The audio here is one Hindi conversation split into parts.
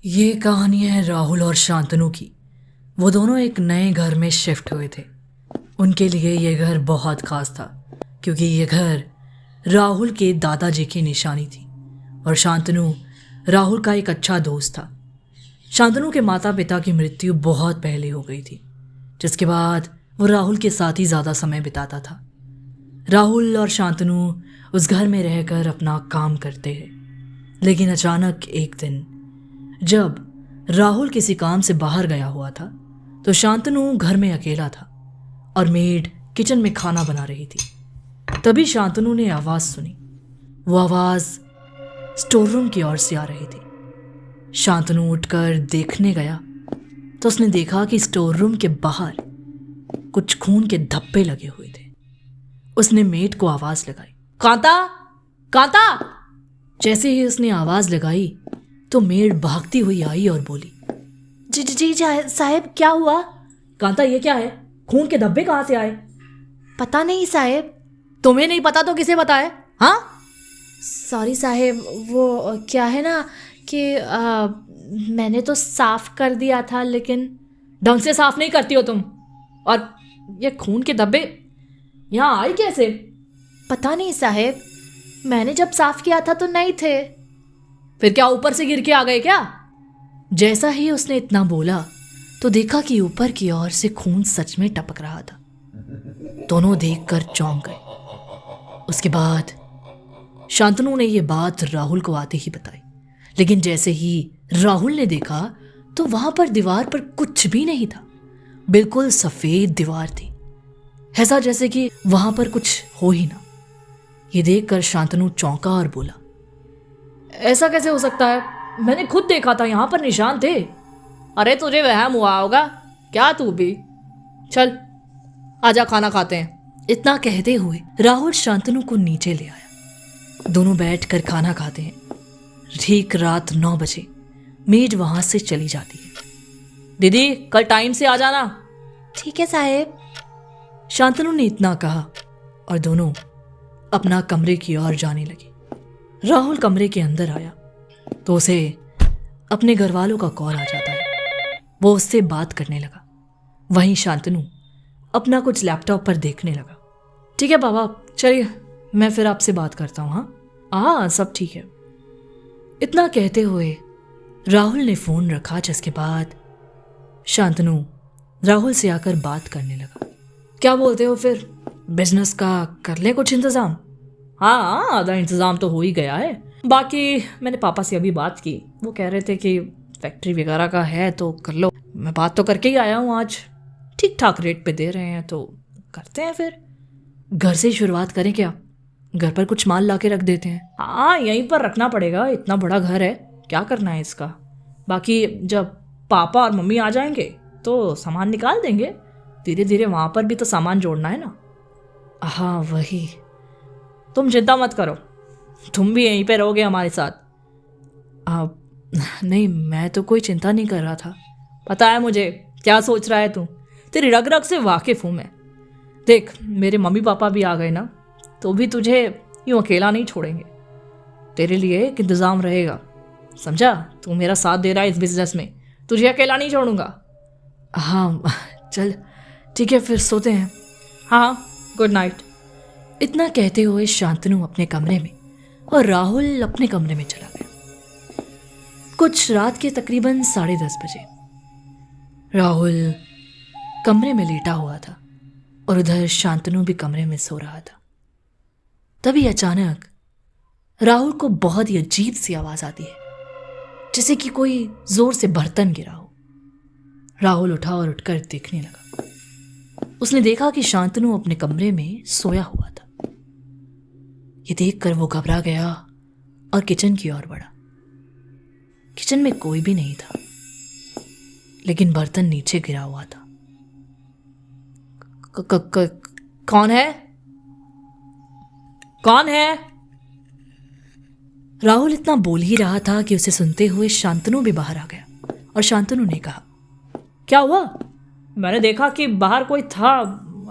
ये कहानी है राहुल और शांतनु की। वो दोनों एक नए घर में शिफ्ट हुए थे। उनके लिए ये घर बहुत खास था क्योंकि ये घर राहुल के दादाजी की निशानी थी और शांतनु राहुल का एक अच्छा दोस्त था। शांतनु के माता पिता की मृत्यु बहुत पहले हो गई थी, जिसके बाद वो राहुल के साथ ही ज़्यादा समय बिताता था। राहुल और शांतनु उस घर में रहकर अपना काम करते हैं, लेकिन अचानक एक दिन जब राहुल किसी काम से बाहर गया हुआ था तो शांतनु घर में अकेला था और मेड किचन में खाना बना रही थी। तभी शांतनु ने आवाज़ सुनी। वो आवाज़ स्टोर रूम की ओर से आ रही थी। शांतनु उठकर देखने गया तो उसने देखा कि स्टोर रूम के बाहर कुछ खून के धब्बे लगे हुए थे। उसने मेड को आवाज़ लगाई, कांता, कांता। जैसे ही उसने आवाज़ लगाई तो मेड भागती हुई आई और बोली, जी जी जी साहब, क्या हुआ? कांता, ये क्या है? खून के धब्बे कहाँ से आए? पता नहीं साहब। तुम्हें नहीं पता तो किसे पता है? हाँ, सॉरी साहब, वो क्या है ना कि मैंने तो साफ कर दिया था, लेकिन ढंग से साफ नहीं करती हो तुम। और ये खून के धब्बे यहाँ आए कैसे? पता नहीं साहब, मैंने जब साफ किया था तो नहीं थे। फिर क्या ऊपर से गिर के आ गए क्या? जैसा ही उसने इतना बोला तो देखा कि ऊपर की ओर से खून सच में टपक रहा था। दोनों देखकर चौंक गए। उसके बाद शांतनु ने यह बात राहुल को आते ही बताई, लेकिन जैसे ही राहुल ने देखा तो वहां पर दीवार पर कुछ भी नहीं था। बिल्कुल सफेद दीवार थी, ऐसा जैसे कि वहां पर कुछ हो ही ना। ये देखकर शांतनु चौंका और बोला, ऐसा कैसे हो सकता है? मैंने खुद देखा था, यहां पर निशान थे। अरे तुझे वहम हुआ होगा क्या? तू भी चल, आजा खाना खाते हैं। इतना कहते हुए राहुल शांतनु को नीचे ले आया। दोनों बैठकर खाना खाते हैं। ठीक रात 9 बजे मेड वहां से चली जाती है। दीदी, कल टाइम से आ जाना। ठीक है साहब। शांतनु ने इतना कहा और दोनों अपना कमरे की ओर जाने लगे। राहुल कमरे के अंदर आया तो उसे अपने घर वालों का कॉल आ जाता है। वो उससे बात करने लगा। वहीं शांतनु अपना कुछ लैपटॉप पर देखने लगा। ठीक है बाबा, चलिए मैं फिर आपसे बात करता हूँ। हाँ, सब ठीक है। इतना कहते हुए राहुल ने फोन रखा, जिसके बाद शांतनु राहुल से आकर बात करने लगा। क्या बोलते हो फिर? बिजनेस का कर ले कुछ इंतजाम? हाँ, आधा इंतज़ाम तो हो ही गया है। बाकी मैंने पापा से अभी बात की, वो कह रहे थे कि फैक्ट्री वगैरह का है तो कर लो। मैं बात तो करके ही आया हूँ आज। ठीक ठाक रेट पे दे रहे हैं तो करते हैं। फिर घर से ही शुरुआत करें क्या? घर पर कुछ माल ला के रख देते हैं। हाँ, यहीं पर रखना पड़ेगा, इतना बड़ा घर है, क्या करना है इसका। बाकी जब पापा और मम्मी आ जाएंगे तो सामान निकाल देंगे। धीरे धीरे वहाँ पर भी तो सामान जोड़ना है ना। हाँ वही, तुम चिंता मत करो, तुम भी यहीं पे रहोगे हमारे साथ। नहीं, मैं तो कोई चिंता नहीं कर रहा था। पता है मुझे क्या सोच रहा है तू। तेरी रग रग से वाकिफ़ हूँ मैं। देख, मेरे मम्मी पापा भी आ गए ना तो भी तुझे यूँ अकेला नहीं छोड़ेंगे। तेरे लिए एक इंतज़ाम रहेगा, समझा? तू मेरा साथ दे रहा है इस बिजनेस में, तुझे अकेला नहीं छोड़ूंगा। हाँ चल ठीक है, फिर सोते हैं। हाँ, गुड नाइट। इतना कहते हुए शांतनु अपने कमरे में और राहुल अपने कमरे में चला गया। कुछ रात के तकरीबन 10:30 बजे राहुल कमरे में लेटा हुआ था और उधर शांतनु भी कमरे में सो रहा था। तभी अचानक राहुल को बहुत ही अजीब सी आवाज आती है, जैसे कि कोई जोर से बर्तन गिरा हो। राहुल उठा और उठकर देखने लगा। उसने देखा कि शांतनु अपने कमरे में सोया हुआ था। ये देखकर वो घबरा गया और किचन की ओर बढ़ा। किचन में कोई भी नहीं था, लेकिन बर्तन नीचे गिरा हुआ था। कौन है? कौन है? राहुल इतना बोल ही रहा था कि उसे सुनते हुए शांतनु भी बाहर आ गया और शांतनु ने कहा, क्या हुआ? मैंने देखा कि बाहर कोई था,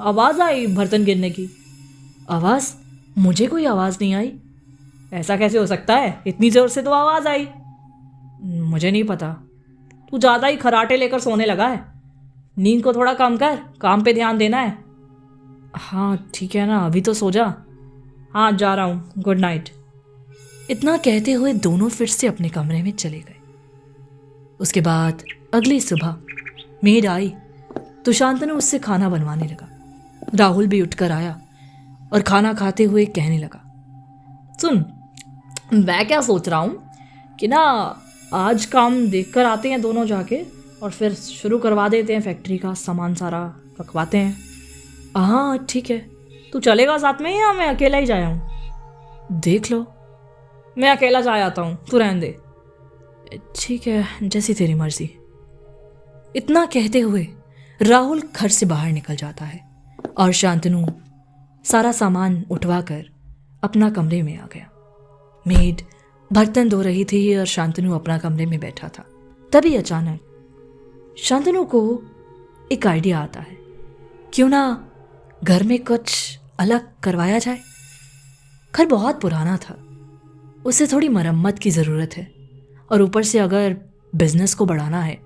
आवाज आई बर्तन गिरने की। आवाज? मुझे कोई आवाज नहीं आई। ऐसा कैसे हो सकता है? इतनी जोर से तो आवाज आई। मुझे नहीं पता, तू ज़्यादा ही खराटे लेकर सोने लगा है। नींद को थोड़ा कम कर, काम पे ध्यान देना है। हाँ ठीक है ना, अभी तो सो जा। हाँ जा रहा हूँ, गुड नाइट। इतना कहते हुए दोनों फिर से अपने कमरे में चले गए। उसके बाद अगली सुबह मेड आई तो शांतनु उससे खाना बनवाने लगा। राहुल भी उठकर आया और खाना खाते हुए कहने लगा, सुन, मैं क्या सोच रहा हूँ कि ना आज काम देख कर आते हैं दोनों जाके, और फिर शुरू करवा देते हैं फैक्ट्री का सामान सारा रखवाते हैं। हाँ ठीक है, तू चलेगा साथ में या मैं अकेला ही जाया हूँ? देख लो, मैं अकेला जा आता हूँ, तू रहने दे। ठीक है, जैसी तेरी मर्जी। इतना कहते हुए राहुल घर से बाहर निकल जाता है और शांतनु सारा सामान उठवाकर अपना कमरे में आ गया। मेड बर्तन धो रही थी और शांतनु अपना कमरे में बैठा था। तभी अचानक शांतनु को एक आइडिया आता है, क्यों ना घर में कुछ अलग करवाया जाए। घर बहुत पुराना था, उसे थोड़ी मरम्मत की ज़रूरत है, और ऊपर से अगर बिजनेस को बढ़ाना है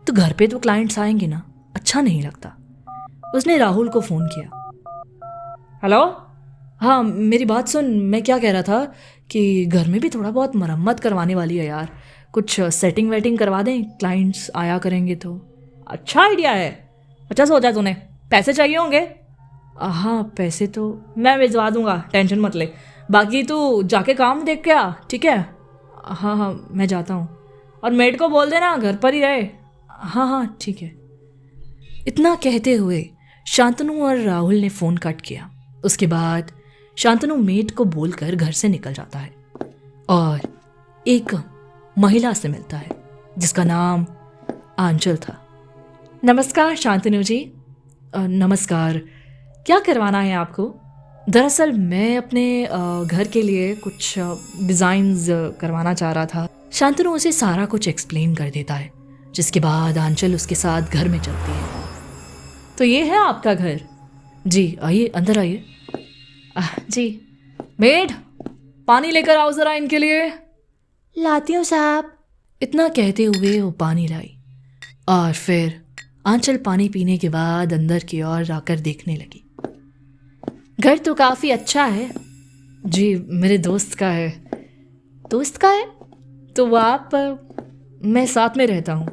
तो घर पे तो क्लाइंट्स आएंगे ना, अच्छा नहीं लगता। उसने राहुल को फ़ोन किया। हेलो, हाँ मेरी बात सुन, मैं क्या कह रहा था कि घर में भी थोड़ा बहुत मरम्मत करवाने वाली है यार, कुछ सेटिंग वेटिंग करवा दें, क्लाइंट्स आया करेंगे तो। अच्छा आइडिया है। अच्छा सोचा तूने, पैसे चाहिए होंगे? हाँ पैसे तो मैं भिजवा दूंगा, टेंशन मत ले। बाकी तू जाके काम देख के आ, ठीक है? हाँ हाँ मैं जाता हूँ, और मेड को बोल देना घर पर ही रहे। हाँ हाँ ठीक है। इतना कहते हुए शांतनु और राहुल ने फ़ोन कट किया। उसके बाद शांतनु मेड को बोलकर घर से निकल जाता है और एक महिला से मिलता है जिसका नाम आंचल था। नमस्कार शांतनु जी। नमस्कार, क्या करवाना है आपको? दरअसल मैं अपने घर के लिए कुछ डिज़ाइंस करवाना चाह रहा था। शांतनु उसे सारा कुछ एक्सप्लेन कर देता है, जिसके बाद आंचल उसके साथ घर में चलती है। तो ये है आपका घर? जी आइए, अंदर आइए। जी। मेड, पानी लेकर आओ ज़रा इनके लिए। लाती हूँ साहब। इतना कहते हुए वो पानी लाई और फिर आंचल पानी पीने के बाद अंदर की ओर आकर देखने लगी। घर तो काफ़ी अच्छा है। जी मेरे दोस्त का है। दोस्त का है? तो वो आप? मैं साथ में रहता हूँ।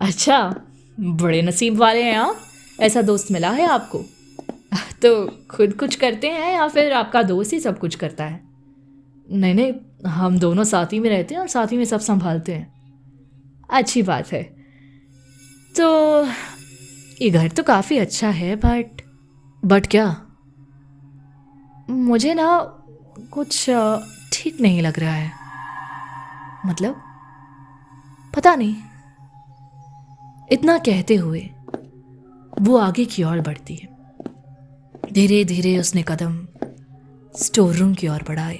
अच्छा, बड़े नसीब वाले हैं आप, ऐसा दोस्त मिला है आपको। तो खुद कुछ करते हैं या फिर आपका दोस्त ही सब कुछ करता है? नहीं नहीं, हम दोनों साथ ही में रहते हैं और साथ ही में सब संभालते हैं। अच्छी बात है। तो ये घर तो काफ़ी अच्छा है, बट क्या? मुझे ना कुछ ठीक नहीं लग रहा है। मतलब? पता नहीं। इतना कहते हुए वो आगे की ओर बढ़ती है। धीरे धीरे उसने कदम स्टोर रूम की ओर बढ़ाए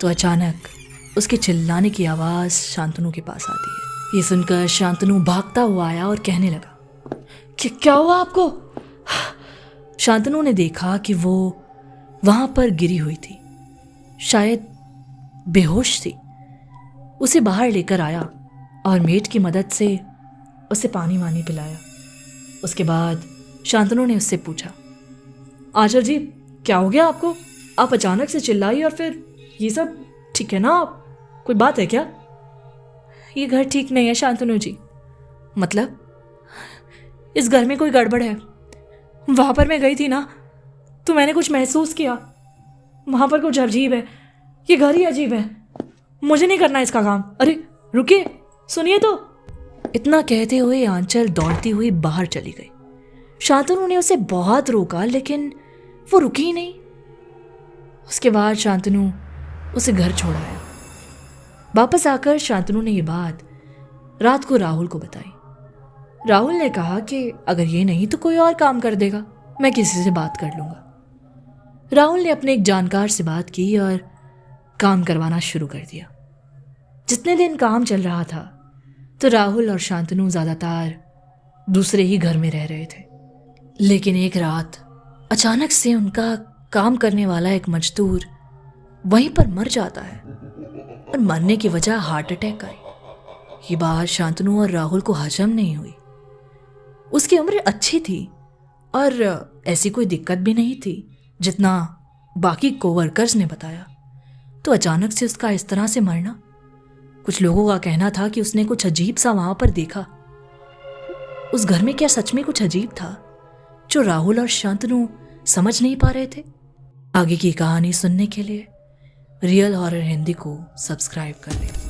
तो अचानक उसके चिल्लाने की आवाज़ शांतनु के पास आती है। ये सुनकर शांतनु भागता हुआ आया और कहने लगा, क्या हुआ आपको? शांतनु ने देखा कि वो वहाँ पर गिरी हुई थी, शायद बेहोश थी। उसे बाहर लेकर आया और मेड की मदद से उसे पानी वानी पिलाया। उसके बाद शांतनु ने उससे पूछा, आंचल जी क्या हो गया आपको? आप अचानक से चिल्लाई और फिर ये सब, ठीक है ना आप? कोई बात है क्या? ये घर ठीक नहीं है शांतनु जी। मतलब? इस घर में कोई गड़बड़ है। वहाँ पर मैं गई थी ना, तो मैंने कुछ महसूस किया। वहाँ पर कुछ अजीब है। ये घर ही अजीब है। मुझे नहीं करना इसका काम। अरे रुकिए, सुनिए तो। इतना कहते हुए आंचल दौड़ती हुई बाहर चली गई। शांतनु ने उसे बहुत रोका लेकिन वो रुकी ही नहीं। उसके बाद शांतनु उसे घर छोड़ आया। वापस आकर शांतनु ने ये बात रात को राहुल को बताई। राहुल ने कहा कि अगर ये नहीं तो कोई और काम कर देगा, मैं किसी से बात कर लूँगा। राहुल ने अपने एक जानकार से बात की और काम करवाना शुरू कर दिया। जितने दिन काम चल रहा था तो राहुल और शांतनु ज़्यादातर दूसरे ही घर में रह रहे थे। लेकिन एक रात अचानक से उनका काम करने वाला एक मजदूर वहीं पर मर जाता है। और मरने की वजह हार्ट अटैक आई। ये बात शांतनु और राहुल को हजम नहीं हुई। उसकी उम्र अच्छी थी और ऐसी कोई दिक्कत भी नहीं थी जितना बाकी कोवर्कर्स ने बताया। तो अचानक से उसका इस तरह से मरना, कुछ लोगों का कहना था कि उसने कुछ अजीब सा वहां पर देखा। उस घर में क्या सच में कुछ अजीब था जो राहुल और शांतनु समझ नहीं पा रहे थे? आगे की कहानी सुनने के लिए रियल हॉरर हिंदी को सब्सक्राइब कर लें।